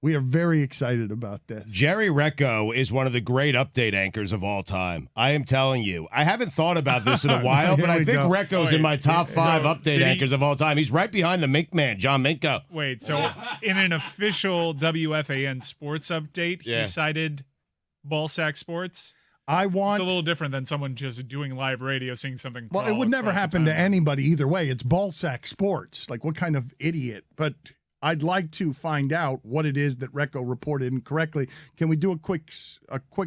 We are very excited about this. Jerry Recco is one of the great update anchors of all time. I am telling you. I haven't thought about this in a while, but I think Recco's in my top 5 update anchors of all time. He's right behind the Mink Man, John Minko. Wait, so in an official WFAN sports update, he cited Ballsack Sports? It's a little different than someone just doing live radio, saying something. Well, it would never happen to anybody either way. It's Ballsack Sports. Like, what kind of idiot? But I'd like to find out what it is that Recco reported incorrectly. Can we do a quick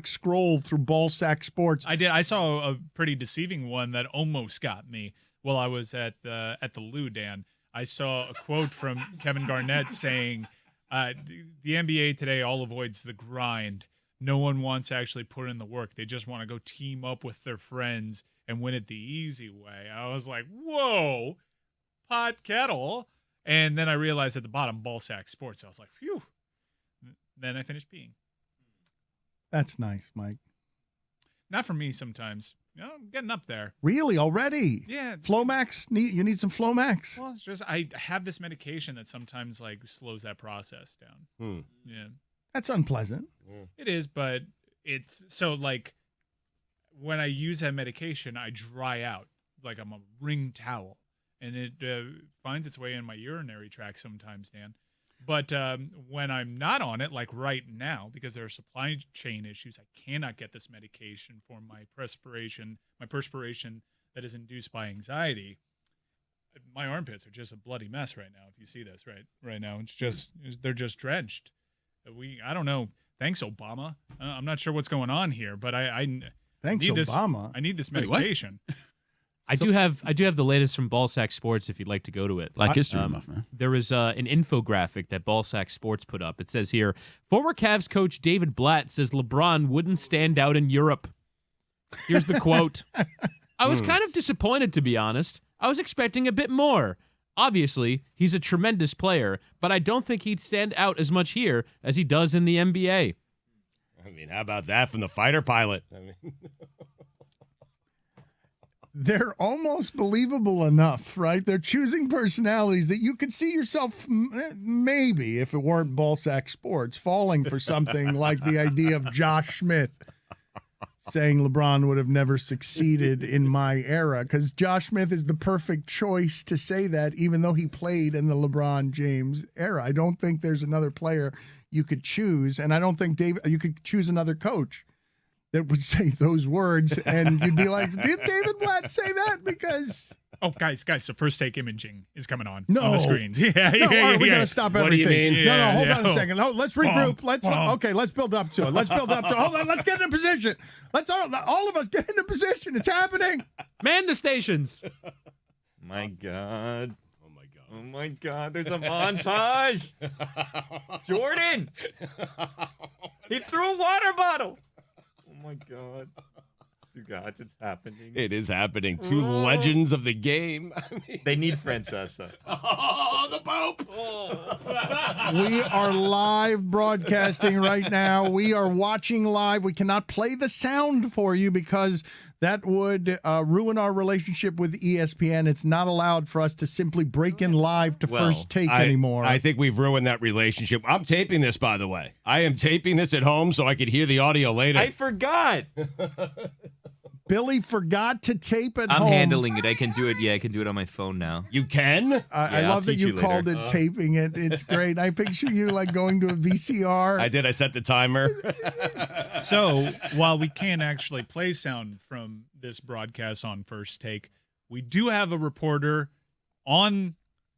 scroll through Ballsack Sports? I did. I saw a pretty deceiving one that almost got me while I was at the Lou, Dan. I saw a quote from Kevin Garnett saying, "The NBA today all avoids the grind. No one wants to actually put in the work. They just want to go team up with their friends and win it the easy way." I was like, "Whoa, pot kettle." And then I realized at the bottom, Ballsack Sports. I was like, phew. Then I finished peeing. That's nice, Mike. Not for me sometimes. I'm getting up there. Really? Already? Yeah. Flomax? You need some Flomax? Well, it's just I have this medication that sometimes slows that process down. Yeah. That's unpleasant. It is, but it's so when I use that medication, I dry out like I'm a ring towel. And it finds its way in my urinary tract sometimes, Dan. But when I'm not on it, like right now, because there are supply chain issues, I cannot get this medication for my perspiration that is induced by anxiety. My armpits are just a bloody mess right now. If you see this right now, they're just drenched. I don't know. Thanks, Obama. I'm not sure what's going on here, but Thanks, Obama. I need this medication. I do have the latest from Ballsack Sports if you'd like to go to it. Black History Month, man. There is an infographic that Ballsack Sports put up. It says here, former Cavs coach David Blatt says LeBron wouldn't stand out in Europe. Here's the quote. I was kind of disappointed, to be honest. I was expecting a bit more. Obviously, he's a tremendous player, but I don't think he'd stand out as much here as he does in the NBA. I mean, how about that from the fighter pilot? I mean... They're almost believable enough, right? They're choosing personalities that you could see yourself, maybe, if it weren't Ballsack Sports, falling for something like the idea of Josh Smith saying LeBron would have never succeeded in my era, because Josh Smith is the perfect choice to say that, even though he played in the LeBron James era. I don't think there's another player you could choose, and I don't think you could choose another coach that would say those words, and you'd be like, did David Blatt say that? Because... Oh, guys, the first take imaging is coming on the screens. We got to stop everything. What do you mean? No, hold on a second. No, let's regroup. Let's build up to it. Hold on, let's get in position. Let's all of us get into position. It's happening. Man the stations. My God. Oh, my God. There's a montage. Jordan. He threw a water bottle. Oh, my God. Stugotz, it's happening. It is happening. Two legends of the game. I mean... They need Francesa. Oh, the Pope. We are live broadcasting right now. We are watching live. We cannot play the sound for you because that would ruin our relationship with ESPN. It's not allowed for us to simply break in live to First Take anymore. I think we've ruined that relationship. I'm taping this, by the way. I am taping this at home so I could hear the audio later. I forgot. Billy forgot to tape at home. I'm handling it. I can do it. Yeah, I can do it on my phone now. You can? I love that you called it taping it. It's great. I picture you going to a VCR. I did. I set the timer. So while we can't actually play sound from this broadcast on First Take, we do have a reporter on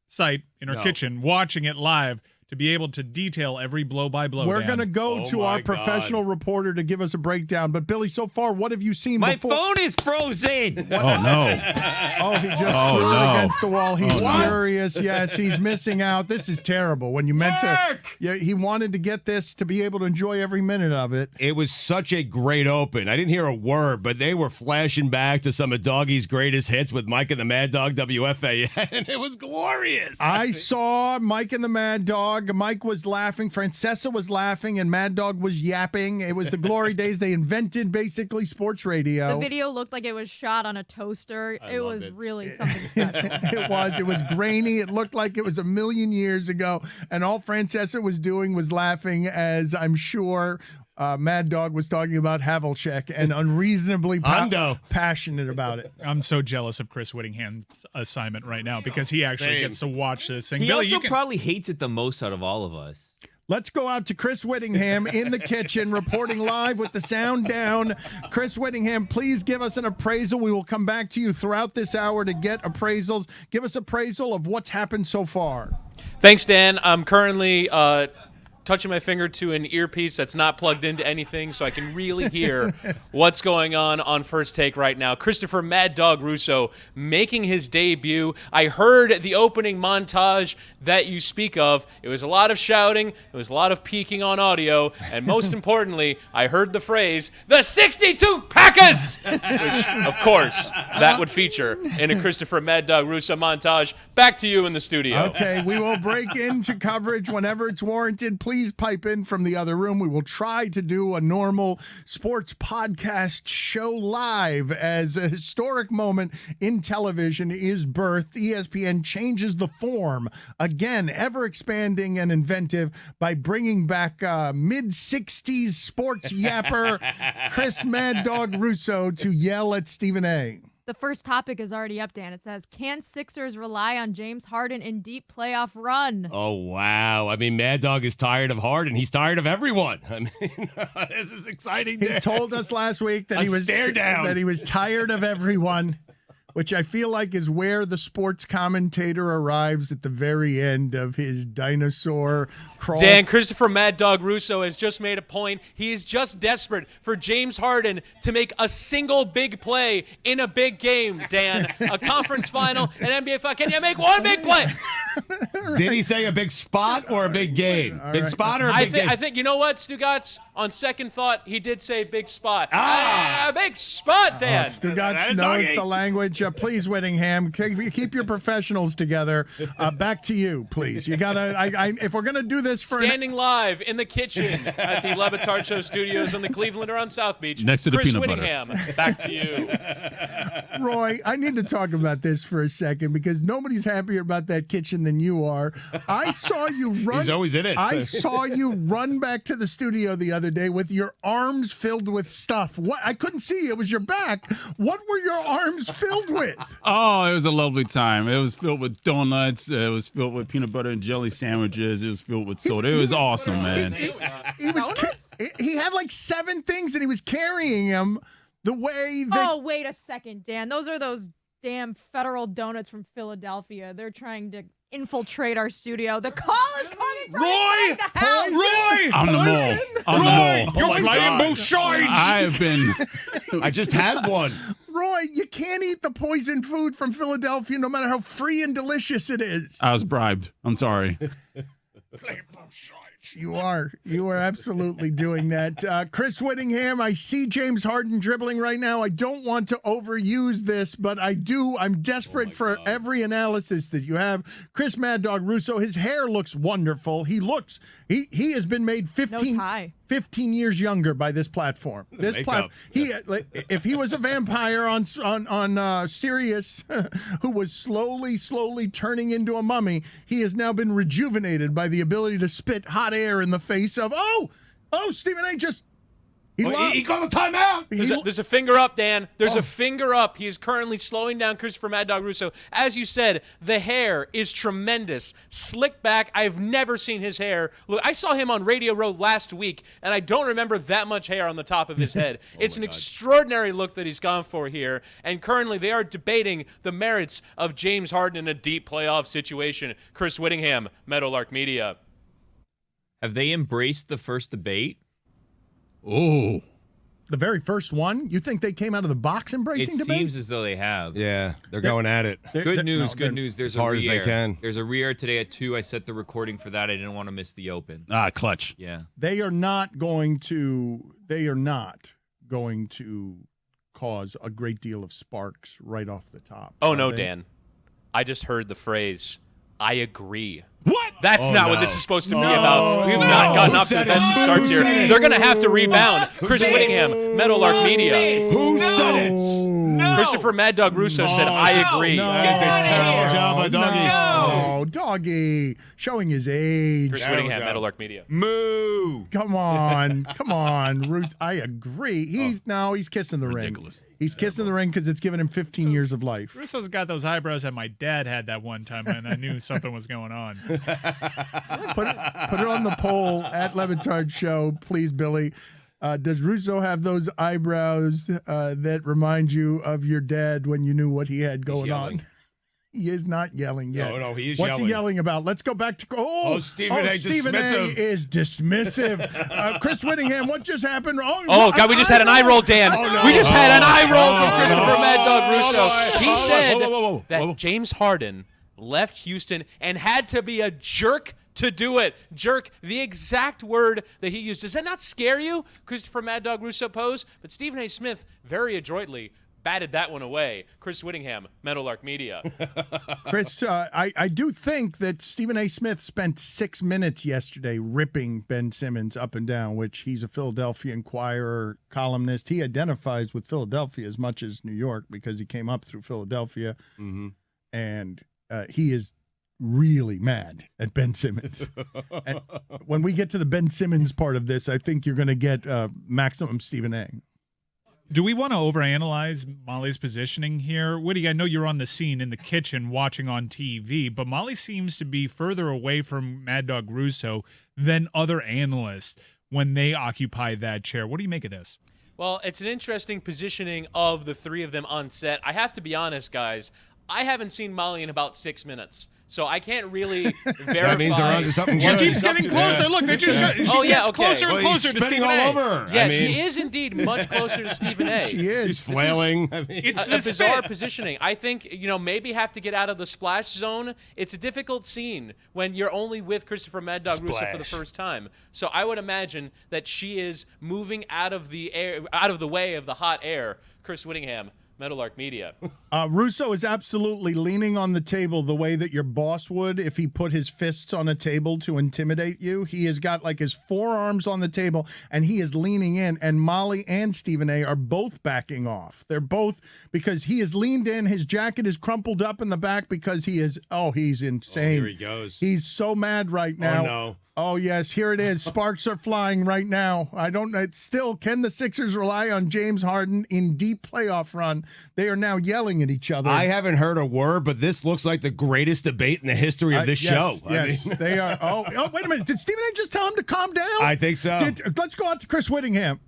site in our kitchen watching it live to be able to detail every blow-by-blow. We're going to go to our professional reporter to give us a breakdown. But, Billy, so far, what have you seen before? My phone is frozen. Oh, no. Oh, he just threw it against the wall. He's furious. Yes, he's missing out. This is terrible. When you meant to, he wanted to get this to be able to enjoy every minute of it. It was such a great open. I didn't hear a word, but they were flashing back to some of Doggy's greatest hits with Mike and the Mad Dog WFAN, and it was glorious. I saw Mike and the Mad Dog Dog. Mike was laughing. Francesa was laughing, and Mad Dog was yapping. It was the glory days. They invented basically sports radio. The video looked like it was shot on a toaster. It was really something special. It was. It was grainy. It looked like it was a million years ago. And all Francesa was doing was laughing, as I'm sure Mad Dog was talking about Havlicek and unreasonably passionate about it. I'm so jealous of Chris Whittingham's assignment right now because he actually gets to watch this thing. He Billy, also probably hates it the most out of all of us. Let's go out to Chris Whittingham in the kitchen, reporting live with the sound down. Chris Whittingham, please give us an appraisal. We will come back to you throughout this hour to get appraisals. Give us appraisal of what's happened so far. Thanks, Dan. I'm currently touching my finger to an earpiece that's not plugged into anything, so I can really hear what's going on First Take right now. Christopher Mad Dog Russo making his debut. I heard the opening montage that you speak of. It was a lot of shouting. It was a lot of peeking on audio. And most importantly, I heard the phrase, the 62 Packers! Which, of course, that would feature in a Christopher Mad Dog Russo montage. Back to you in the studio. Okay, we will break into coverage whenever it's warranted. Please pipe in from the other room. We will try to do a normal sports podcast show live as a historic moment in television is birthed. ESPN changes the form, again, ever expanding and inventive by bringing back mid-60s sports yapper Chris Mad Dog Russo to yell at Stephen A. The first topic is already up, Dan. It says, can Sixers rely on James Harden in deep playoff run? Oh, wow. I mean, Mad Dog is tired of Harden. He's tired of everyone. I mean, this is exciting. He told us last week that he was tired of everyone, which I feel like is where the sports commentator arrives at the very end of his dinosaur crawl. Dan, Christopher Mad Dog Russo has just made a point. He is just desperate for James Harden to make a single big play in a big game, Dan. A conference final, an NBA final. Can you make one big play? Did he say a big spot or a big game? Big spot or a big game? I think, you know what, Stugotz? On second thought, he did say big spot. Big spot, Dan. Stugotz knows the language. Please, Whittingham, keep your professionals together. Back to you, please. You gotta. If we're gonna do this for standing live in the kitchen at the LeBatard Show Studios in the Clevelander on South Beach, next to the Chris peanut Whittingham, back to you. Roy, I need to talk about this for a second because nobody's happier about that kitchen than you are. I saw you run. He's always in it. I saw you run back to the studio the other day with your arms filled with stuff. What? I couldn't see. It was your back. What were your arms filled with? Oh, it was a lovely time. It was filled with donuts. It was filled with peanut butter and jelly sandwiches. It was filled with soda. It was awesome, man. He had like 7 things and he was carrying them the way that. Oh, wait a second, Dan. Those are those damn Federal Donuts from Philadelphia. They're trying to infiltrate our studio. The call is coming from inside the house. Roy! On the mall. On the mall. You're playing both sides. I have been. I just had one. Roy, you can't eat the poison food from Philadelphia no matter how free and delicious it is. I was bribed. I'm sorry. You are absolutely doing that. Chris Whittingham, I see James Harden dribbling right now. I don't want to overuse this, but I do. I'm desperate for every analysis that you have. Chris Mad Dog Russo, his hair looks wonderful. He has been made 15 years younger by this platform. This platform. If he was a vampire on Sirius, who was slowly turning into a mummy, he has now been rejuvenated by the ability to spit hot air in the face of Stephen A. He called a timeout. There's a finger up, Dan. There's a finger up. He is currently slowing down Christopher Mad Dog Russo. As you said, the hair is tremendous. Slick back. I've never seen his hair. Look, I saw him on Radio Row last week, and I don't remember that much hair on the top of his head. It's an extraordinary look that he's gone for here, and currently they are debating the merits of James Harden in a deep playoff situation. Chris Whittingham, Meadowlark Media. Have they embraced the first debate? Oh. The very first one? You think they came out of the box embracing debate? It seems as though they have. Yeah, they're going at it. Good news. There's as hard a as they re-air. can. There's a re-air today at 2. I set the recording for that. I didn't want to miss the open. Clutch. Yeah. They are not going to cause a great deal of sparks right off the top. Oh, no, Dan. I just heard the phrase, I agree. What? That's not what no. this is supposed to be about. We have not gotten off to the best of starts here. They're going to have to rebound. Chris Whittingham, Meadowlark Media. Who said it? No. Christopher Mad Dog Russo said, I agree. That's a terrible job by Doggy. No, Doggy, showing his age. Chris Whittingham, Meadowlark Media. Moo. Come on, Ruth. I agree. He's kissing the Ridiculous. ring. He's kissing the ring because it's given him 15 years of life. Russo's got those eyebrows that my dad had that one time, and I knew something was going on. Put it on the poll at LeBatard Show, please, Billy. Does Russo have those eyebrows that remind you of your dad when you knew what he had going on? He is not yelling yet. No, he is What's yelling. he yelling about? Let's go back to Stephen A. Stephen A. dismissive. is dismissive. Chris Whittingham, what just happened? Oh, God, we just had an eye roll, Dan. We just had an eye roll from Christopher Mad Dog Russo. He said that James Harden left Houston and had to be a jerk to do it. Jerk, the exact word that he used. Does that not scare you? Christopher Mad Dog Russo posed, but Stephen A. Smith very adroitly batted that one away. Chris Whittingham, Meadowlark Media. Chris, I do think that Stephen A. Smith spent 6 minutes yesterday ripping Ben Simmons up and down, which he's a Philadelphia Inquirer columnist. He identifies with Philadelphia as much as New York because he came up through Philadelphia, and he is really mad at Ben Simmons. And when we get to the Ben Simmons part of this, I think you're going to get maximum Stephen A. Do we want to overanalyze Molly's positioning here? Woody, I know you're on the scene in the kitchen watching on TV, but Molly seems to be further away from Mad Dog Russo than other analysts when they occupy that chair. What do you make of this? Well, it's an interesting positioning of the three of them on set. I have to be honest, guys. I haven't seen Molly in about 6 minutes. So I can't really verify. That means they're onto something She good. keeps getting closer. Look, they just she gets closer and closer to Stephen all A. over. Yeah, she is indeed much closer to Stephen A. She is. He's flailing. It's a the bizarre spit. positioning. I think, maybe have to get out of the splash zone. It's a difficult scene when you're only with Christopher Mad Dog Russo for the first time. So I would imagine that she is moving out of the air, out of the way of the hot air. Chris Whittingham, Meadowlark Media. Russo is absolutely leaning on the table the way that your boss would if he put his fists on a table to intimidate you. He has got like his forearms on the table and he is leaning in, and Molly and Stephen A. are both backing off. They're both, because he is leaned in, his jacket is crumpled up in the back because he's insane. Here he goes. He's so mad right now. Oh, no. Oh, yes, here it is. Sparks are flying right now. It's still, can the Sixers rely on James Harden in deep playoff run? They are now yelling at each other. I haven't heard a word, but this looks like the greatest debate in the history of this show. Yes, they are. Oh, wait a minute. Did Stephen A. just tell him to calm down? I think so. Let's go out to Chris Whittingham.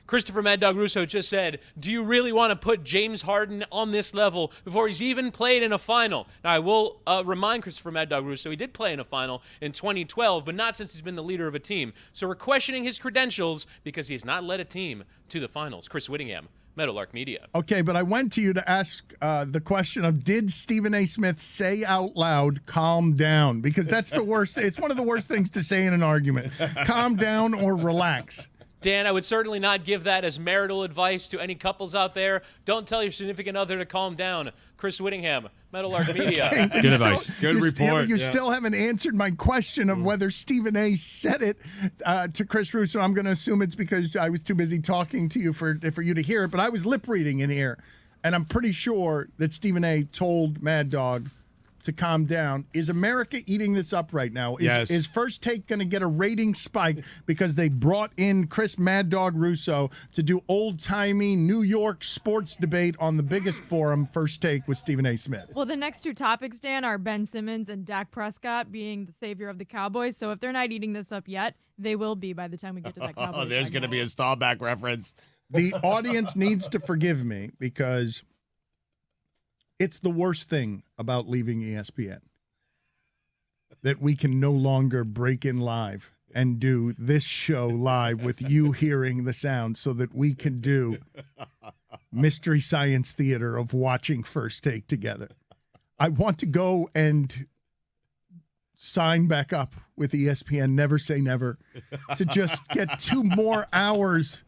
Christopher Mad Dog Russo just said, do you really want to put James Harden on this level before he's even played in a final? Now, I will remind Christopher Mad Dog Russo he did play in a final in 2012, but not since he's been the leader of a team. So we're questioning his credentials because he has not led a team to the finals. Chris Whittingham, Meadowlark Media. Okay, but I went to you to ask the question of, did Stephen A. Smith say out loud, calm down? Because that's the worst. It's one of the worst things to say in an argument. Calm down or relax. Dan, I would certainly not give that as marital advice to any couples out there. Don't tell your significant other to calm down. Chris Whittingham, Meadowlark Media. Good advice. Good report. You Yeah. still haven't answered my question of whether Stephen A. said it to Chris Russo. I'm going to assume it's because I was too busy talking to you for you to hear it, but I was lip reading in here, and I'm pretty sure that Stephen A. told Mad Dog to calm down. Is America eating this up right now? Yes. Is First Take going to get a rating spike because they brought in Chris Mad Dog Russo to do old-timey New York sports debate on the biggest forum, First Take, with Stephen A. Smith? Well, the next two topics, Dan, are Ben Simmons and Dak Prescott being the savior of the Cowboys. So if they're not eating this up yet, they will be by the time we get to that Cowboys There's going to be a Staubach reference. The audience needs to forgive me because it's the worst thing about leaving ESPN, that we can no longer break in live and do this show live with you hearing the sound so that we can do Mystery Science Theater of watching First Take together. I want to go and sign back up with ESPN, Never Say Never, to just get 2 more hours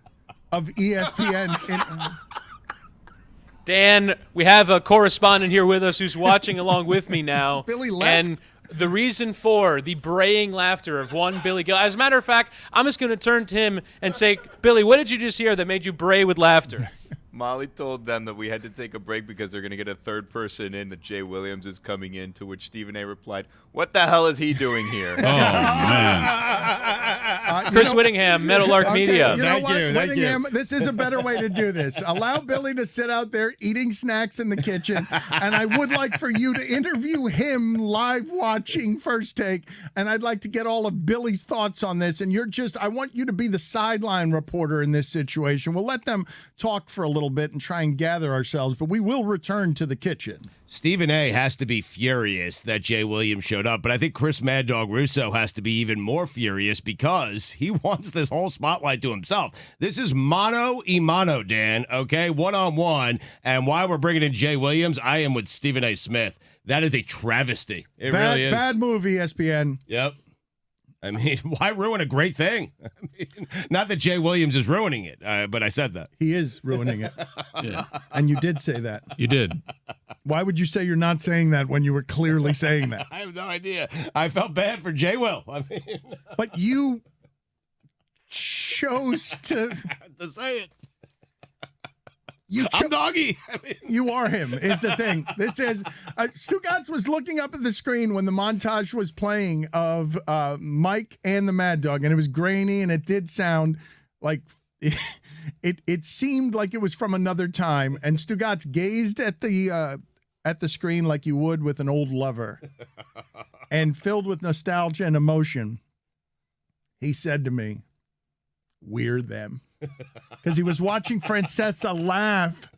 of ESPN in. Dan, we have a correspondent here with us who's watching along with me now. Billy left. And the reason for the braying laughter of one Billy Gill. As a matter of fact, I'm just going to turn to him and say, Billy, what did you just hear that made you bray with laughter? Molly told them that we had to take a break because they're going to get a third person in, that Jay Williams is coming in, to which Stephen A. replied, "What the hell is he doing here?" Oh, man. Chris Whittingham, Meadowlark Media. You know Thank what, you, thank Whittingham, this is a better way to do this. Allow Billy to sit out there eating snacks in the kitchen, and I would like for you to interview him live watching First Take, and I'd like to get all of Billy's thoughts on this, and I want you to be the sideline reporter in this situation. We'll let them talk for a little bit and try and gather ourselves, but we will return to the kitchen. Stephen A. has to be furious that Jay Williams showed up, but I think Chris Mad Dog Russo has to be even more furious because he wants this whole spotlight to himself. This is mano y mano, Dan, okay? One-on-one, and while we're bringing in Jay Williams, I am with Stephen A. Smith. That is a travesty. It really is. Bad movie, ESPN. Yep. I mean, why ruin a great thing? I mean, not that Jay Williams is ruining it, but I said that. He is ruining it. Yeah, And you did say that. you did. Why would you say you're not saying that when you were clearly saying that? I have no idea. I felt bad for Jay Will. I mean, But you chose to say it. You I'm Doggy. I mean, You are him, is the thing. This is Stugotz was looking up at the screen when the montage was playing of Mike and the Mad Dog, and it was grainy, and it did sound like it seemed like it was from another time. And Stugotz gazed at the screen like you would with an old lover, and filled with nostalgia and emotion, he said to me, "We're them." Because he was watching Francesa laugh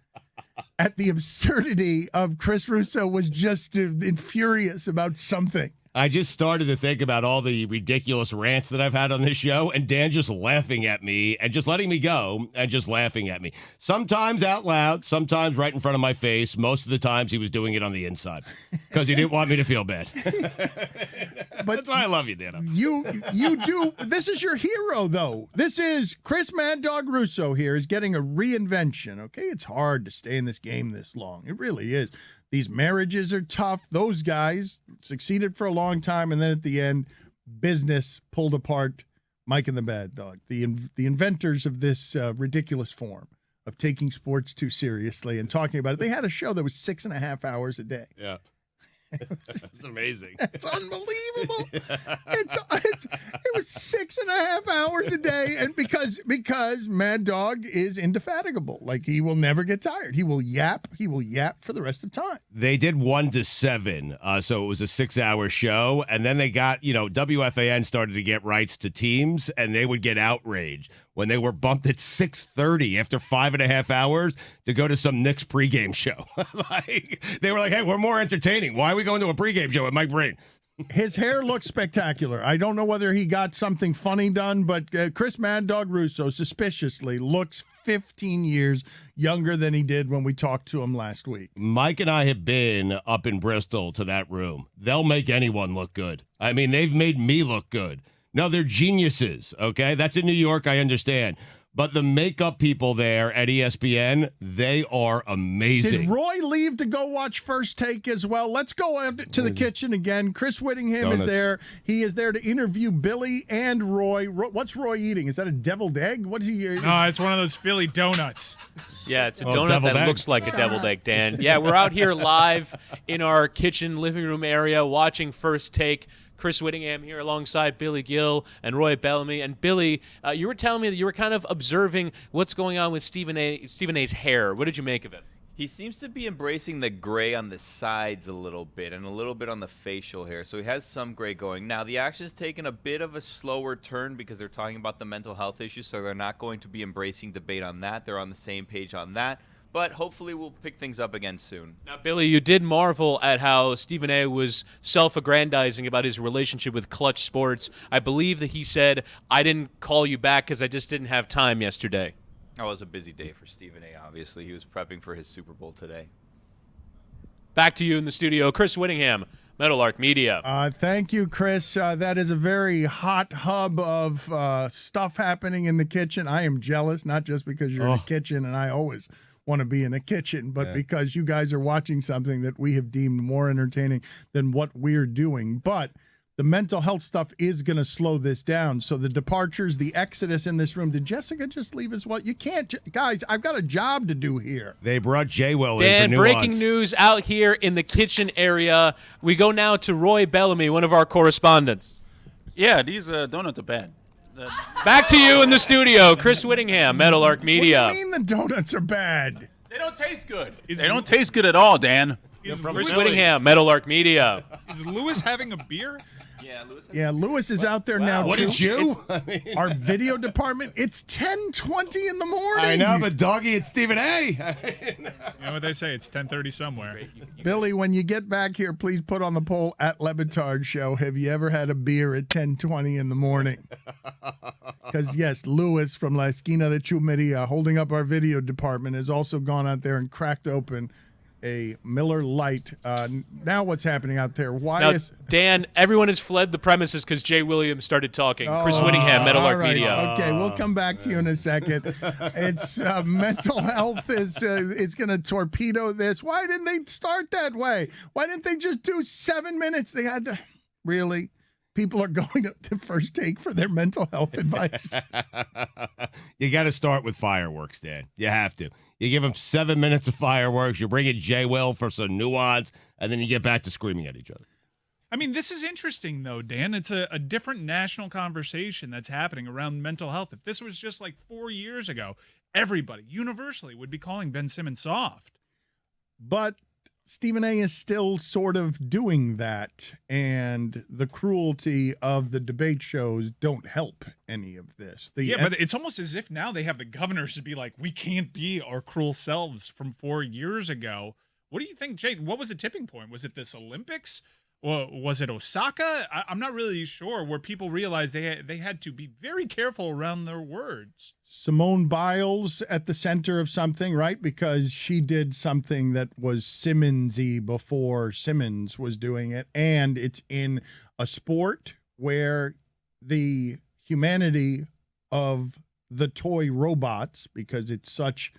at the absurdity of Chris Russo was just furious about something. I just started to think about all the ridiculous rants that I've had on this show, and Dan just laughing at me and just letting me go and just laughing at me. Sometimes out loud, sometimes right in front of my face. Most of the times he was doing it on the inside because he didn't want me to feel bad. But that's why I love you, Dan. You do. This is your hero, though. This is Chris Mad Dog Russo here is getting a reinvention. Okay, it's hard to stay in this game this long. It really is. These marriages are tough. Those guys succeeded for a long time, and then at the end, business pulled apart Mike and the Mad Dog, the inventors of this ridiculous form of taking sports too seriously and talking about it. They had a show that was 6.5 hours a day. Yeah. It's amazing. It's unbelievable. It was 6.5 hours a day, and because Mad Dog is indefatigable, like he will never get tired. He will yap for the rest of time. They did 1 to 7, so it was a 6-hour show, and then they got, WFAN started to get rights to teams, and they would get outraged when they were bumped at 6:30 after 5.5 hours to go to some Knicks pregame show. They were like, "Hey, we're more entertaining. Why are we going to a pregame show with Mike Breen?" His hair looks spectacular. I don't know whether he got something funny done, but Chris Mad Dog Russo suspiciously looks 15 years younger than he did when we talked to him last week. Mike and I have been up in Bristol to that room. They'll make anyone look good. I mean, they've made me look good. No, they're geniuses, okay? That's in New York, I understand. But the makeup people there at ESPN, they are amazing. Did Roy leave to go watch First Take as well? Let's go out to the kitchen again. Chris Whittingham is there. He is there to interview Billy and Roy. What's Roy eating? Is that a deviled egg? What is he eating? No, it's one of those Philly donuts. Yeah, it's a donut that egg. looks like a deviled egg, Dan. Yeah, we're out here live in our kitchen living room area watching First Take. Chris Whittingham here alongside Billy Gill and Roy Bellamy. And Billy, you were telling me that you were kind of observing what's going on with Stephen A's hair. What did you make of it? He seems to be embracing the gray on the sides a little bit and a little bit on the facial hair. So he has some gray going. Now, the action's taken a bit of a slower turn because they're talking about the mental health issue, so they're not going to be embracing debate on that. They're on the same page on that. But hopefully we'll pick things up again soon. Now, Billy, you did marvel at how Stephen A. was self-aggrandizing about his relationship with Clutch Sports. I believe that he said, "I didn't call you back because I just didn't have time yesterday." That was a busy day for Stephen A., obviously. He was prepping for his Super Bowl today. Back to you in the studio, Chris Whittingham, Meadowlark Media. Thank you, Chris. That is a very hot hub of stuff happening in the kitchen. I am jealous, not just because you're in the kitchen and I always want to be in a kitchen, but because you guys are watching something that we have deemed more entertaining than what we're doing. But the mental health stuff is going to slow this down. So the departures, the exodus in this room. Did Jessica just leave as well? You can't, guys. I've got a job to do here. They brought J-Will in Dan, for breaking news out here in the kitchen area. We go now to Roy Bellamy, one of our correspondents. Yeah, these donuts are bad. Back to you in the studio, Chris Whittingham, Metal Arc Media. What do you mean the donuts are bad? They don't taste good. They don't taste good at all, Dan. Chris Whittingham, Metal Arc Media. Is Lewis having a beer? Yeah, Lewis is out there now. What too. did you? Our video department. It's 10:20 in the morning. I know, but Doggy, it's Stephen A. You know what they say? It's 10:30 somewhere. Billy, when you get back here, please put on the poll at LeBatard Show. Have you ever had a beer at 10:20 in the morning? Because, yes, Lewis from La Esquina de Chumeria, holding up our video department, has also gone out there and cracked open a Miller Lite. Now what's happening out there? Dan, everyone has fled the premises because Jay Williams started talking. Chris Whittingham, Metal Arc Media. Okay, we'll come back to you in a second. It's mental health is going to torpedo this. Why didn't they start that way? Why didn't they just do 7 minutes? They had to. Really? People are going to First Take for their mental health advice. You got to start with fireworks, Dan. You have to. You give them 7 minutes of fireworks. You bring in J-Will for some nuance, and then you get back to screaming at each other. I mean, this is interesting, though, Dan. It's a different national conversation that's happening around mental health. If this was just like 4 years ago, everybody universally would be calling Ben Simmons soft. But Stephen A. is still sort of doing that, and the cruelty of the debate shows don't help any of this. But it's almost as if now they have the governors to be like, we can't be our cruel selves from 4 years ago. What do you think, Jake? What was the tipping point? Was it this Olympics? Or was it Osaka? I'm not really sure, where people realized they had to be very careful around their words. Simone Biles at the center of something, right? Because she did something that was Simmons-y before Simmons was doing it. And it's in a sport where the humanity of the toy robots, because it's such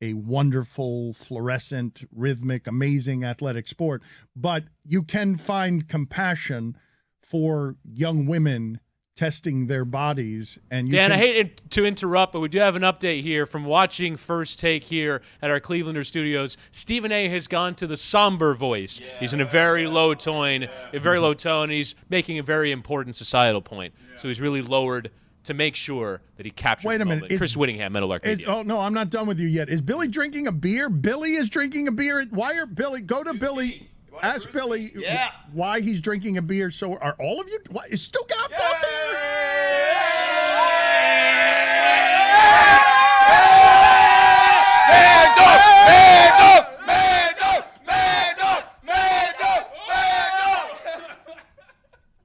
a wonderful, fluorescent, rhythmic, amazing athletic sport, but you can find compassion for young women testing their bodies. And Dan, I hate to interrupt, but we do have an update here from watching First Take here at our Clevelander studios. Stephen A. has gone to the somber voice. He's in a very low tone, He's making a very important societal point. So he's really lowered to make sure that he captures. Wait a minute. Chris Whittingham, Metal Arc Media. Oh, no, I'm not done with you yet. Is Billy drinking a beer? Billy is drinking a beer. Go to Billy. Ask Billy why he's drinking a beer. So are all of you? What, is Stugotz out there?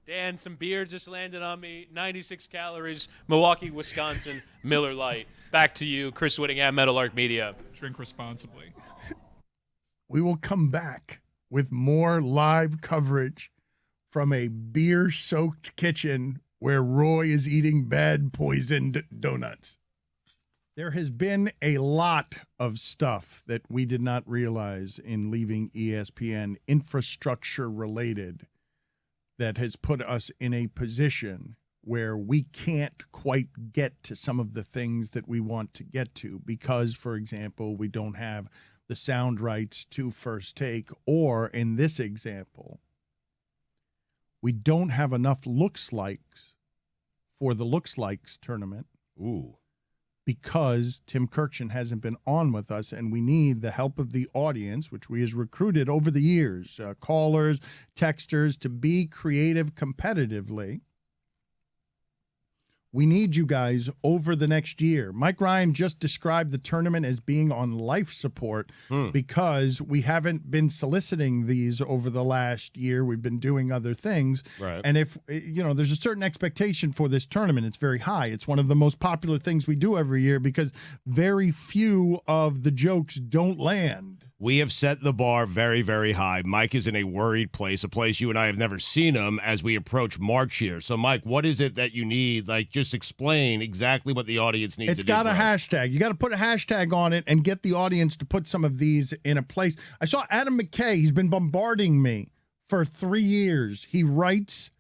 Dan, some beer just landed on me. 96 calories. Milwaukee, Wisconsin, Miller Lite. Back to you, Chris Whittingham, Metal Arc Media. Drink responsibly. We will come back with more live coverage from a beer-soaked kitchen where Roy is eating bad poisoned donuts. There has been a lot of stuff that we did not realize in leaving ESPN, infrastructure related, that has put us in a position where we can't quite get to some of the things that we want to get to because, for example, we don't have the sound rights to First Take, or in this example, we don't have enough looks likes for the looks likes tournament. Ooh. Because Tim Kirchin hasn't been on with us, and we need the help of the audience, which we has recruited over the years, callers, texters, to be creative competitively. We need you guys over the next year. Mike Ryan just described the tournament as being on life support because we haven't been soliciting these over the last year. We've been doing other things. Right. And if, there's a certain expectation for this tournament, it's very high. It's one of the most popular things we do every year because very few of the jokes don't land. We have set the bar very, very high. Mike is in a worried place, a place you and I have never seen him as we approach March here. So, Mike, what is it that you need? Like, just explain exactly what the audience needs to do. It's got a hashtag. You got to put a hashtag on it and get the audience to put some of these in a place. I saw Adam McKay. He's been bombarding me for 3 years. He writes,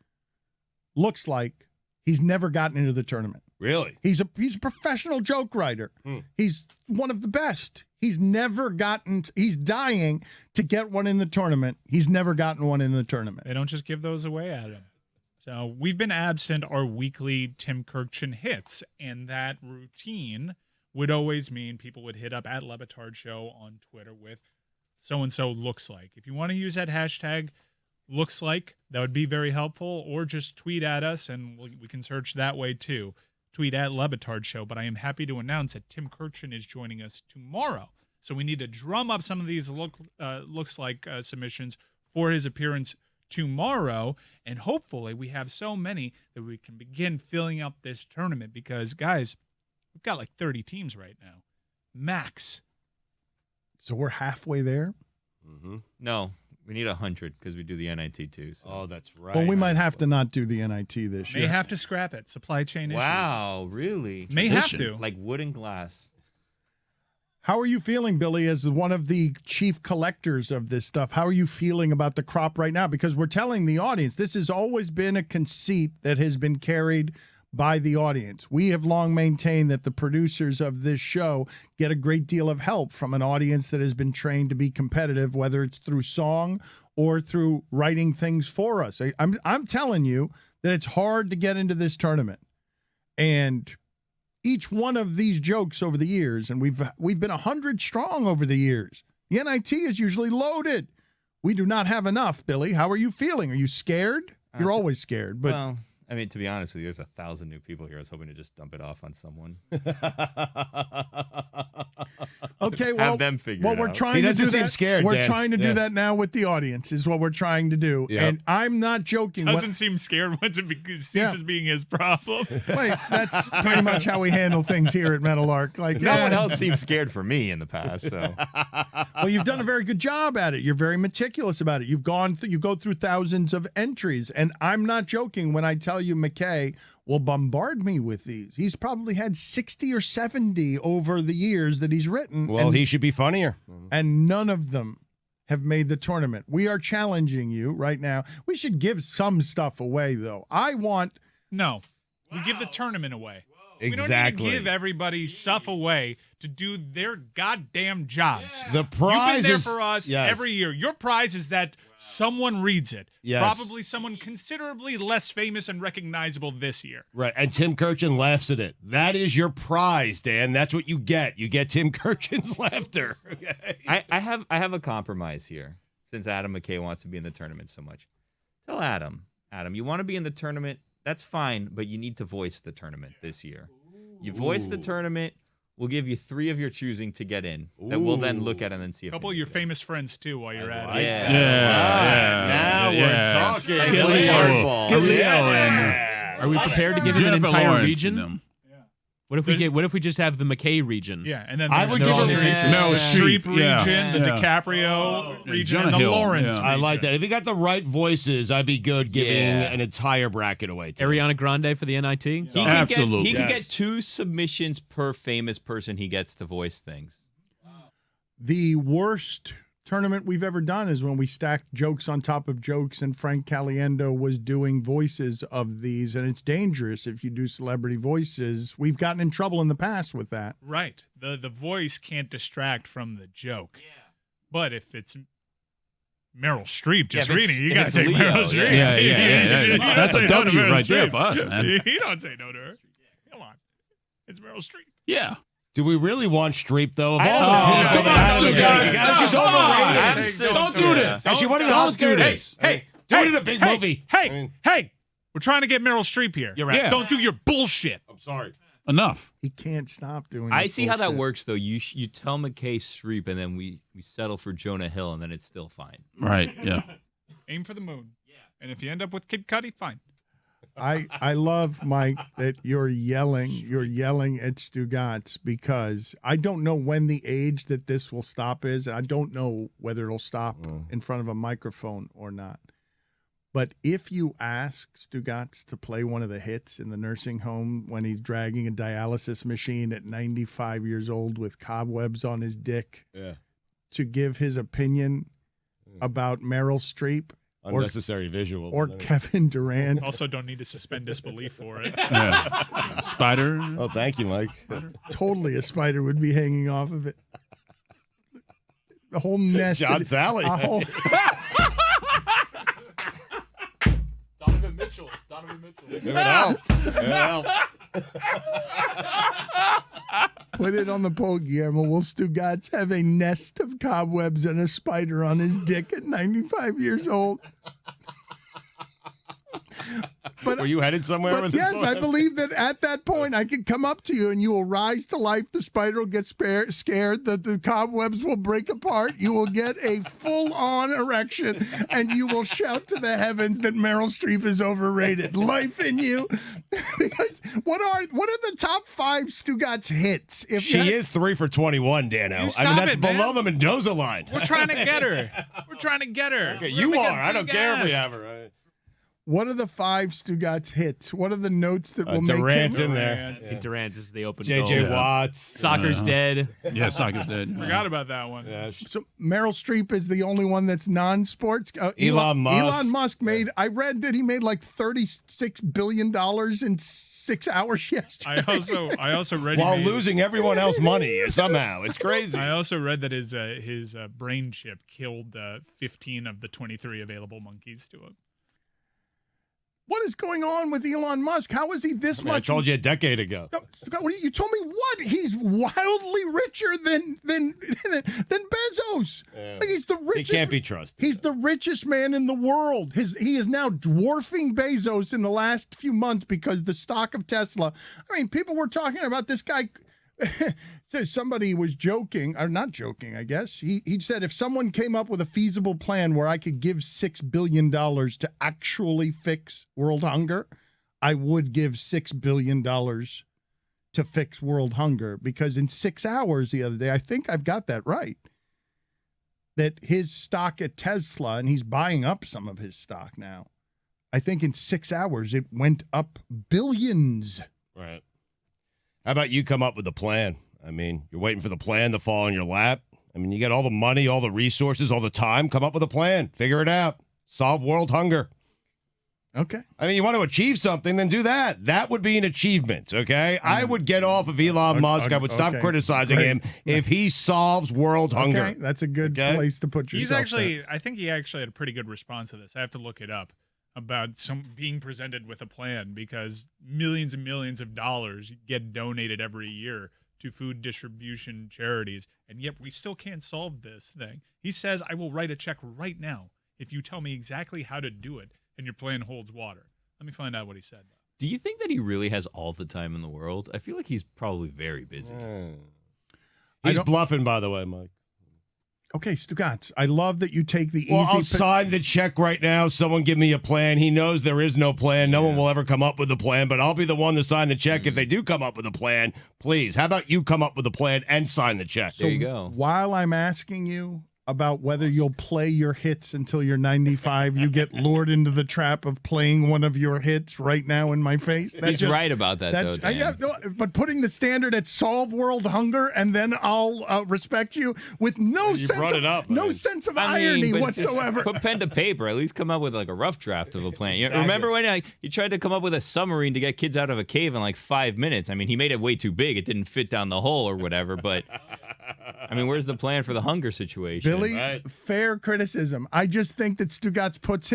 looks like he's never gotten into the tournament. Really? He's a professional joke writer. He's one of the best. He's never gotten. He's dying to get one in the tournament. He's never gotten one in the tournament. They don't just give those away, Adam. So we've been absent our weekly Tim Kirkchin hits, and that routine would always mean people would hit up at LeBatard Show on Twitter with so-and-so looks like. If you want to use that hashtag looks like, that would be very helpful, or just tweet at us, and we can search that way too. Tweet at LeBatard Show, but I am happy to announce that Tim Kirkchin is joining us tomorrow. So we need to drum up some of these looks like submissions for his appearance tomorrow, and hopefully we have so many that we can begin filling up this tournament because, guys, we've got like 30 teams right now. Max. So we're halfway there? No, we need 100 because we do the NIT too. So. Oh, that's right. Well, we might have to not do the NIT this year. May have to scrap it. Supply chain issues. Wow, really? May have to. Like wood and glass. How are you feeling, Billy, as one of the chief collectors of this stuff? How are you feeling about the crop right now? Because we're telling the audience, this has always been a conceit that has been carried by the audience. We have long maintained that the producers of this show get a great deal of help from an audience that has been trained to be competitive, whether it's through song or through writing things for us. I'm telling you that it's hard to get into this tournament. And each one of these jokes over the years, and we've been 100 strong over the years. The NIT is usually loaded. We do not have enough, Billy. How are you feeling? Are you scared? You're always scared, but Well, I mean, to be honest with you, there's 1,000 new people here. I was hoping to just dump it off on someone. okay, well, Have them figure well, it we're out. trying He to doesn't do seem that. scared, We're Dan. trying to do Yeah. that now with the audience. Is what we're trying to do, Yep. and I'm not joking. Doesn't seem scared once it ceases being his problem. Wait, that's pretty much how we handle things here at Metal Arc. Like No one else seems scared for me in the past. So Well, you've done a very good job at it. You're very meticulous about it. You've gone you go through thousands of entries, and I'm not joking when I tell you McKay will bombard me with these. He's probably had 60 or 70 over the years that he's written. Well, and, he should be funnier. and none of them have made the tournament. We are challenging you right now. We should give some stuff away, though. I want No. We give the tournament away. We Exactly. don't need to give everybody stuff away to do their goddamn jobs. The prize You've been there is for us yes. every year. Your prize is that someone reads it. Yes. Probably someone considerably less famous and recognizable this year. Right, and Tim Kirkchin laughs at it. That is your prize, Dan. That's what you get. You get Tim Kirkchin's laughter. Okay? I have a compromise here since Adam McKay wants to be in the tournament so much. Tell Adam, you want to be in the tournament? That's fine, but you need to voice the tournament this year. You voice the tournament, we'll give you 3 of your choosing to get in. That we'll then look at and then see if A couple of your famous friends, too, while you're at it. Now we're talking. Like Gilly hardball. Gilly Are we prepared to give him an Jennifer entire Lawrence region? and them. What if we just have the McKay region? Yeah, and then I there's would the give him Meryl Streep Streep, yeah. region, the Yeah. DiCaprio region, Jonah and the Hill, Lawrence yeah. I like region. that. If you got the right voices, I'd be good giving Yeah. an entire bracket away. To him. Ariana Grande for the NIT? He Absolutely. can Yes. get 2 submissions per famous person he gets to voice things. the worst tournament we've ever done is when we stacked jokes on top of jokes, and Frank Caliendo was doing voices of these, and it's dangerous if you do celebrity voices. We've gotten in trouble in the past with that. Right. The voice can't distract from the joke. But if it's Meryl Streep just Yeah, if it's- reading, you if got to it's take Leo, Meryl Streep. yeah. You don't That's a say no to W Meryl right there Streep. for us, man. You don't say no to her. Come on. It's Meryl Streep. Yeah. Do we really want Streep though? Of I all don't the know. people, Come on, that- Stugotz. she's Come on. overrated. Don't do this. And she won an Don't Oscar. do this. Hey, Do it in a big movie. I Hey, mean- hey. We're trying to get Meryl Streep here. You're right. Yeah. Don't do your bullshit. I'm sorry. Enough. He can't stop doing I this see how that bullshit. works, though. You tell McKay Streep, and then we settle for Jonah Hill, and then it's still fine. Right. Yeah. Aim for the moon. Yeah. And if you end up with Kid Cudi, fine. I love, Mike, that you're yelling at Stugotz, because I don't know when the age that this will stop is. I don't know whether it'll stop in front of a microphone or not. But if you ask Stugotz to play one of the hits in the nursing home when he's dragging a dialysis machine at 95 years old with cobwebs on his dick to give his opinion about Meryl Streep, unnecessary visuals, or Kevin Durant. Also, don't need to suspend disbelief for it. Yeah. Spider. Oh, thank you, Mike. Totally, a spider would be hanging off of it. The whole nest. John Sally. Donovan Mitchell. It would help. It would help. Put it on the poll, Guillermo. Will Stugotz have a nest of cobwebs and a spider on his dick at 95 years old? But, were you headed somewhere but with yes, this? I believe that at that point I could come up to you and you will rise to life. The spider will get scared. The cobwebs will break apart. You will get a full-on erection, and you will shout to the heavens that Meryl Streep is overrated. Life in you. Because what are the top 5 Stugotz hits? If She is 3 for 21, Dano. I mean, stop that's it, below man. the Mendoza line. We're trying to get her. We're trying to get her. Okay, We're you gonna are. get I don't big care if we ass. have her. Right? What are the 5 Stugotz hits? What are the notes that will Durant's make him? in there. See, Durant is the open J.J. goal. Watts. Soccer's dead. Yeah, soccer's dead. Forgot about that one. Yeah, So Meryl Streep is the only one that's non-sports. Elon Musk. Elon Musk made. I read that he made like $36 billion in 6 hours yesterday. I also read while he made- losing everyone else money somehow. It's crazy. I also read that his brain chip killed 15 of the 23 available monkeys to him. What is going on with Elon Musk? How is he this much? I told you a decade ago. No, Scott, you told me what? He's wildly richer than Bezos. Yeah. Like he's the He richest. can't be trusted. He's the richest man in the world. He is now dwarfing Bezos in the last few months because the stock of Tesla. I mean, people were talking about this guy. So somebody was joking, or not joking, I guess. He said if someone came up with a feasible plan where I could give $6 billion to actually fix world hunger, I would give $6 billion to fix world hunger, because in 6 hours the other day, I think I've got that right, that his stock at Tesla, and he's buying up some of his stock now, I think in 6 hours it went up billions. Right. How about you come up with a plan? I mean, you're waiting for the plan to fall in your lap. I mean, you got all the money, all the resources, all the time. Come up with a plan. Figure it out. Solve world hunger. Okay. I mean, you want to achieve something, then do that. That would be an achievement, okay? I would get off of Elon Musk. I would stop criticizing him if he solves world hunger. Okay, that's a good place to put yourself. I think he actually had a pretty good response to this. I have to look it up, about being presented with a plan, because millions and millions of dollars get donated every year to food distribution charities, and yet we still can't solve this thing. He says, I will write a check right now if you tell me exactly how to do it, and your plan holds water. Let me find out what he said, though. Do you think that he really has all the time in the world? I feel like he's probably very busy. He's bluffing, by the way, Mike. Okay, Stugotz, I love that you take the Well, easy. I'll sign the check right now. Someone give me a plan. He knows there is no plan. No one will ever come up with a plan, but I'll be the one to sign the check if they do come up with a plan. Please, how about you come up with a plan and sign the check? There you go. While I'm asking you about whether you'll play your hits until you're 95, you get lured into the trap of playing one of your hits right now in my face. He's right about that, though, Dan. Yeah, no, but putting the standard at solve world hunger, and then I'll respect you with no sense of irony but whatsoever. Put pen to paper. At least come up with like a rough draft of a plan. Remember when you tried to come up with a submarine to get kids out of a cave in like 5 minutes? I mean, he made it way too big. It didn't fit down the hole or whatever, but I mean, where's the plan for the hunger situation? Billy, fair criticism. I just think that Stugotz puts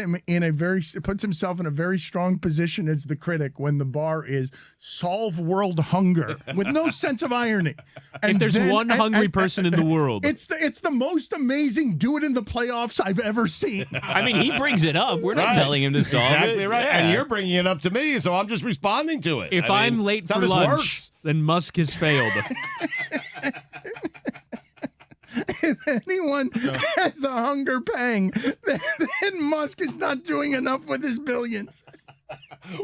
himself in a very strong position as the critic when the bar is solve world hunger with no sense of irony. If there's one hungry person in the world, it's the most amazing do it in the playoffs I've ever seen. I mean, he brings it up. We're not telling him to solve it. Exactly right. Yeah. And you're bringing it up to me, so I'm just responding to it. If I'm late for lunch, then Musk has failed. If anyone has a hunger pang, then Musk is not doing enough with his billions.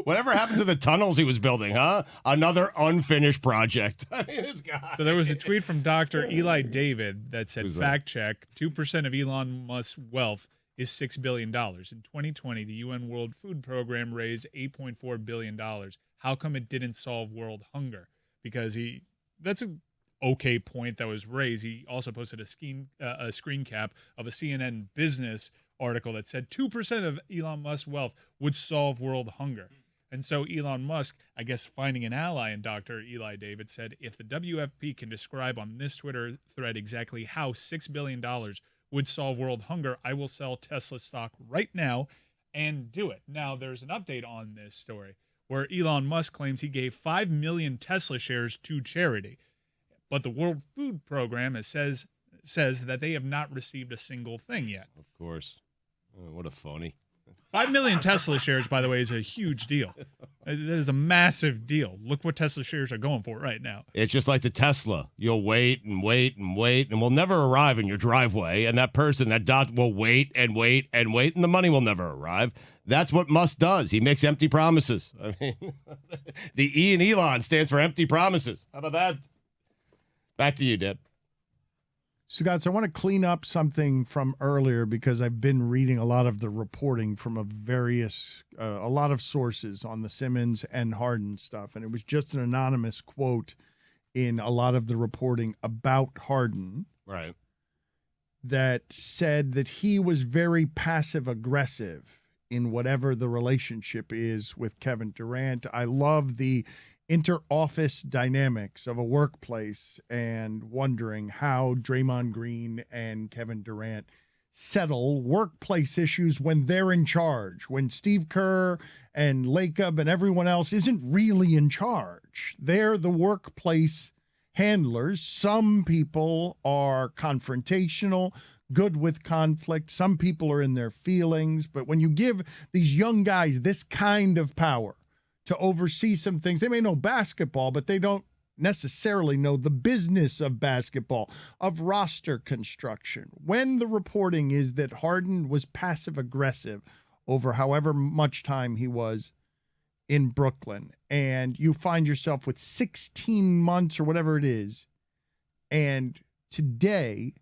Whatever happened to the tunnels he was building, huh? Another unfinished project. I mean, this guy. So there was a tweet from Dr. Eli David that said, Who's that? fact check, 2% of Elon Musk's wealth is $6 billion. In 2020, the UN World Food Program raised $8.4 billion. How come it didn't solve world hunger? Because that's an okay point that was raised. He also posted a screen cap of a CNN business article that said 2% of Elon Musk's wealth would solve world hunger. And so Elon Musk, I guess finding an ally in Dr. Eli David, said, if the WFP can describe on this Twitter thread exactly how $6 billion would solve world hunger, I will sell Tesla stock right now and do it. Now, there's an update on this story where Elon Musk claims he gave 5 million Tesla shares to charity. But the World Food Program says that they have not received a single thing yet. Of course. Oh, what a phony. 5 million Tesla shares, by the way, is a huge deal. That is a massive deal. Look what Tesla shares are going for right now. It's just like the Tesla. You'll wait and wait and wait, and will never arrive in your driveway. And that person, that dot, will wait and wait and wait, and the money will never arrive. That's what Musk does. He makes empty promises. I mean, the E in Elon stands for empty promises. How about that? Back to you, Deb. Stugotz, I want to clean up something from earlier because I've been reading a lot of the reporting from a lot of sources on the Simmons and Harden stuff, and it was just an anonymous quote in a lot of the reporting about Harden, right, that said that he was very passive-aggressive in whatever the relationship is with Kevin Durant. I love the inter-office dynamics of a workplace and wondering how Draymond Green and Kevin Durant settle workplace issues when they're in charge, when Steve Kerr and Lacob and everyone else isn't really in charge. They're the workplace handlers. Some people are confrontational, good with conflict. Some people are in their feelings. But when you give these young guys this kind of power to oversee some things, they may know basketball, but they don't necessarily know the business of basketball, of roster construction. When the reporting is that Harden was passive-aggressive over however much time he was in Brooklyn, and you find yourself with 16 months or whatever it is, and today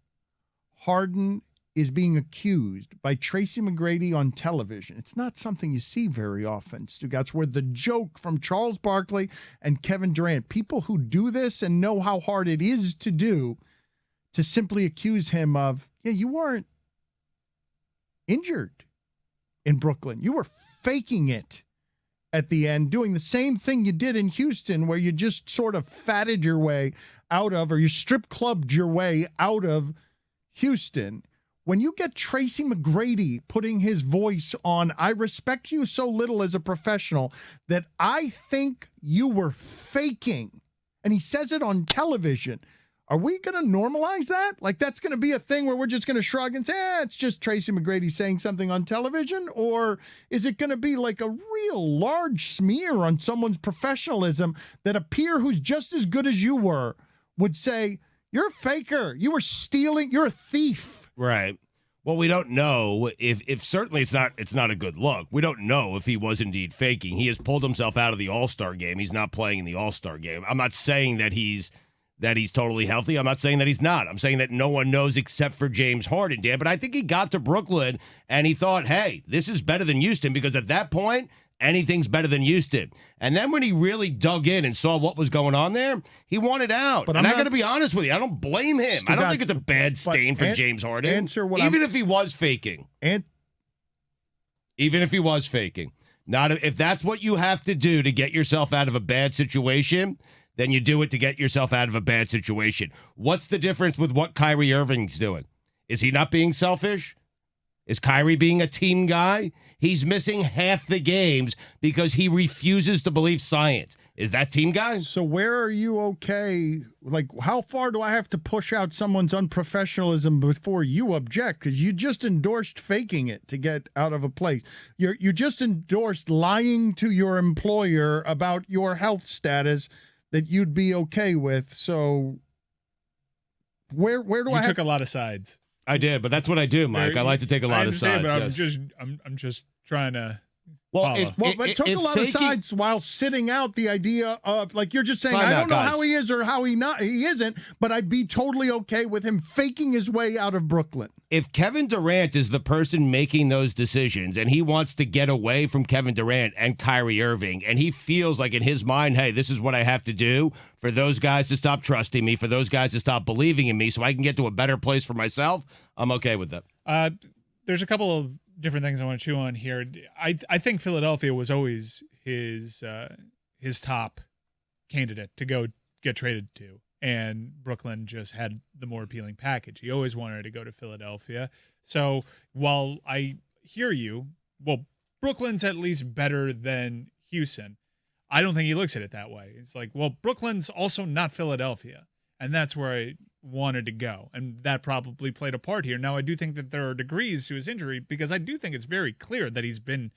Harden is being accused by Tracy McGrady on television. It's not something you see very often, Stugotz, where the joke from Charles Barkley and Kevin Durant, people who do this and know how hard it is to do, to simply accuse him of, yeah, you weren't injured in Brooklyn. You were faking it at the end, doing the same thing you did in Houston, where you just sort of fatted your way out of, or you strip clubbed your way out of Houston. When you get Tracy McGrady putting his voice on, I respect you so little as a professional that I think you were faking, and he says it on television, are we going to normalize that? Like, that's going to be a thing where we're just going to shrug and say, it's just Tracy McGrady saying something on television? Or is it going to be like a real large smear on someone's professionalism that a peer who's just as good as you were would say, you're a faker, you were stealing, you're a thief? Right. Well, we don't know if certainly it's not a good look. We don't know if he was indeed faking. He has pulled himself out of the All-Star game. He's not playing in the All-Star game. I'm not saying that he's totally healthy. I'm not saying that he's not. I'm saying that no one knows except for James Harden, Dan. But I think he got to Brooklyn and he thought, hey, this is better than Houston, because at that point, anything's better than Houston. And then when he really dug in and saw what was going on there, he wanted out. But I'm not going to be honest with you. I don't blame him. I don't think it's a bad stain for James Harden. Even if he was faking. Even if he was faking. Not if that's what you have to do to get yourself out of a bad situation, then you do it to get yourself out of a bad situation. What's the difference with what Kyrie Irving's doing? Is he not being selfish? Is Kyrie being a team guy? He's missing half the games because he refuses to believe science. Is that team guy? So where are you okay? Like, how far do I have to push out someone's unprofessionalism before you object? Because you just endorsed faking it to get out of a place. You just endorsed lying to your employer about your health status that you'd be okay with. So where do I have... You took a lot of sides. I did, but that's what I do, Mike. I like to take a lot of sides. But yes. I'm just trying to Well, but took a lot of sides while sitting out the idea of, like, you're just saying, I don't know how he is or how he isn't, but I'd be totally okay with him faking his way out of Brooklyn. If Kevin Durant is the person making those decisions and he wants to get away from Kevin Durant and Kyrie Irving, and he feels like in his mind, hey, this is what I have to do for those guys to stop trusting me, for those guys to stop believing in me so I can get to a better place for myself, I'm okay with that. There's a couple of different things I want to chew on here. I think Philadelphia was always his top candidate to go get traded to, and Brooklyn just had the more appealing package. He always wanted to go to Philadelphia. So while I hear you, well, Brooklyn's at least better than Houston. I don't think he looks at it that way. It's like, well, Brooklyn's also not Philadelphia, and that's where I wanted to go, and that probably played a part here. Now, I do think that there are degrees to his injury, because I do think it's very clear that he's been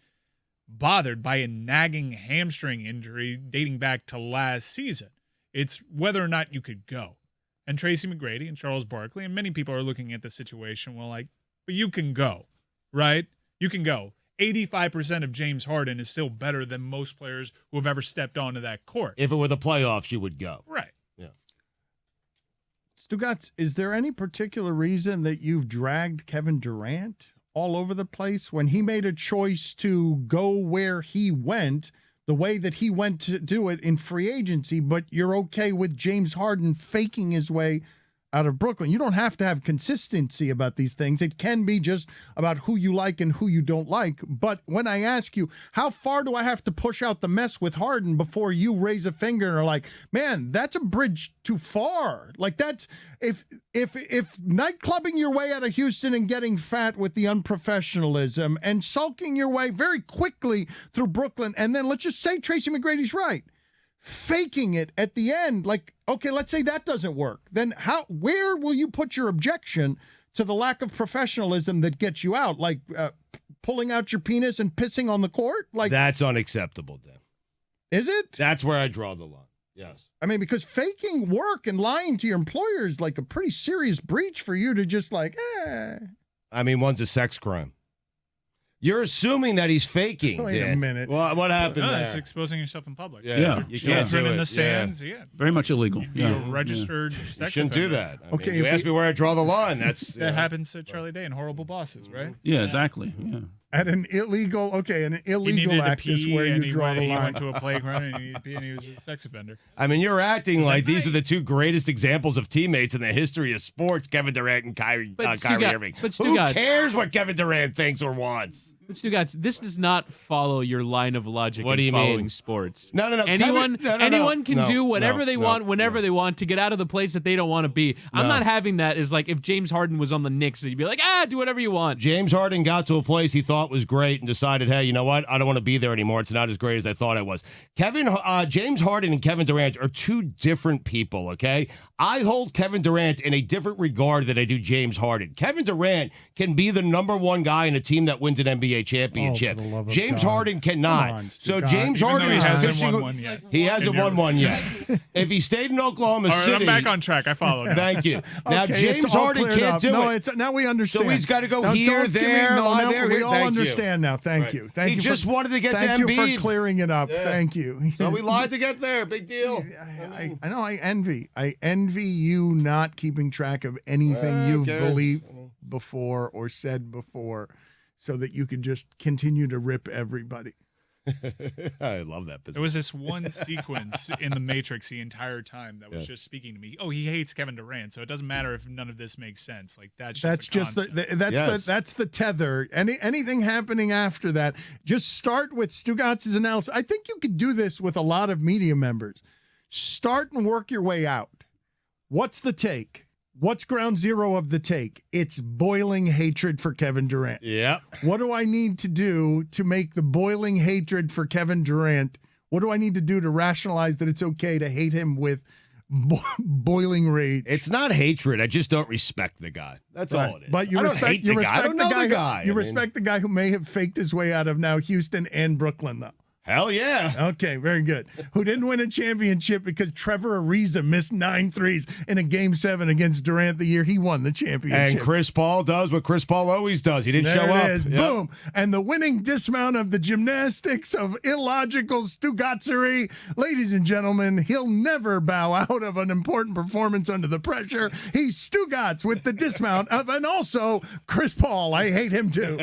bothered by a nagging hamstring injury dating back to last season. It's whether or not you could go. And Tracy McGrady and Charles Barkley and many people are looking at the situation, well, like, but you can go, right? You can go. 85% of James Harden is still better than most players who have ever stepped onto that court. If it were the playoffs, you would go. Right. Stugotz, is there any particular reason that you've dragged Kevin Durant all over the place when he made a choice to go where he went, the way that he went to do it in free agency, but you're okay with James Harden faking his way out of Brooklyn? You don't have to have consistency about these things. It can be just about who you like and who you don't like. But when I ask you, how far do I have to push out the mess with Harden before you raise a finger and are like, man, that's a bridge too far? Like, that's if nightclubbing your way out of Houston and getting fat with the unprofessionalism and sulking your way very quickly through Brooklyn, and then let's just say Tracy McGrady's right, faking it at the end, like, okay, let's say that doesn't work. Then where will you put your objection to the lack of professionalism that gets you out? Like pulling out your penis and pissing on the court? Like, that's unacceptable, Dan. Is it? That's where I draw the line. Yes. I mean, because faking work and lying to your employer is like a pretty serious breach for you to just like, I mean, one's a sex crime. You're assuming that he's faking. Wait a minute. Well, what happened there? It's exposing yourself in public. Yeah. You Children can't do in it. the stands. Yeah. Very much illegal. You're a registered You sex shouldn't do offender. that. I Okay, mean, you if asked me where I draw the line. That's That happens to Charlie Day in Horrible Bosses, right? Yeah, exactly. Yeah. At an illegal He illegal needed to act is pee, where and you draw the he line. went to a playground and he needed to pee, and he was a sex offender. I mean, you're acting like these are the two greatest examples of teammates in the history of sports, Kevin Durant and Kyrie Irving. but Who Stugotz- cares what Kevin Durant thinks or wants? But Stugotz, this does not follow your line of logic What do in you following mean? sports. No. Anyone can do whatever they want, whenever no. they want, to get out of the place that they don't want to be. I'm not having that as like if James Harden was on the Knicks, you'd be like, do whatever you want. James Harden got to a place he thought was great and decided, hey, you know what? I don't want to be there anymore. It's not as great as I thought it was. James Harden and Kevin Durant are two different people, okay? I hold Kevin Durant in a different regard than I do James Harden. Kevin Durant can be the number one guy in a team that wins an NBA championship. for the love of James God. Harden cannot. Come on, So Stugotz. James Even Harden though he is hasn't fishing. won one yet. He hasn't won one yet. If he stayed in Oklahoma All right, City. I'm back on track. I follow now. Thank you. Now, Okay, James it's all Harden cleared can't up. do No, it. it's now we understand. So he's got to go Now, here, don't give me- there, no, lie now there. we here. all Thank you. understand now. Thank Right. you. Thank He you. just wanted to get to Thank you Embiid. for clearing it up. Yeah. Thank you. So we lied to get there. Big deal. I know. I envy you not keeping track of anything you've Okay. believed before or said before, so that you could just continue to rip everybody. I love that There position. was this one sequence in the Matrix the entire time that was just speaking to me. Oh, he hates Kevin Durant, so it doesn't matter if none of this makes sense. Like that's just That's the tether. Anything happening after that, just start with Stugotz's analysis. I think you could do this with a lot of media members. Start and work your way out. What's the take? What's ground zero of the take? It's boiling hatred for Kevin Durant. Yep. What do I need to do to make the boiling hatred for Kevin Durant? What do I need to do to rationalize that it's okay to hate him with boiling rage? It's not hatred. I just don't respect the guy. That's all it is. But you I don't respect, hate the guy. I don't know the guy. You respect the guy who may have faked his way out of now Houston and Brooklyn, though. Hell yeah. Okay, very good. Who didn't win a championship because Trevor Ariza missed 9 threes in a Game 7 against Durant the year he won the championship. And Chris Paul does what Chris Paul always does. He didn't show up. Yep. Boom. And the winning dismount of the gymnastics of illogical Stugotzery. Ladies and gentlemen, he'll never bow out of an important performance under the pressure. He's Stugotz with the dismount of, and also Chris Paul. I hate him too.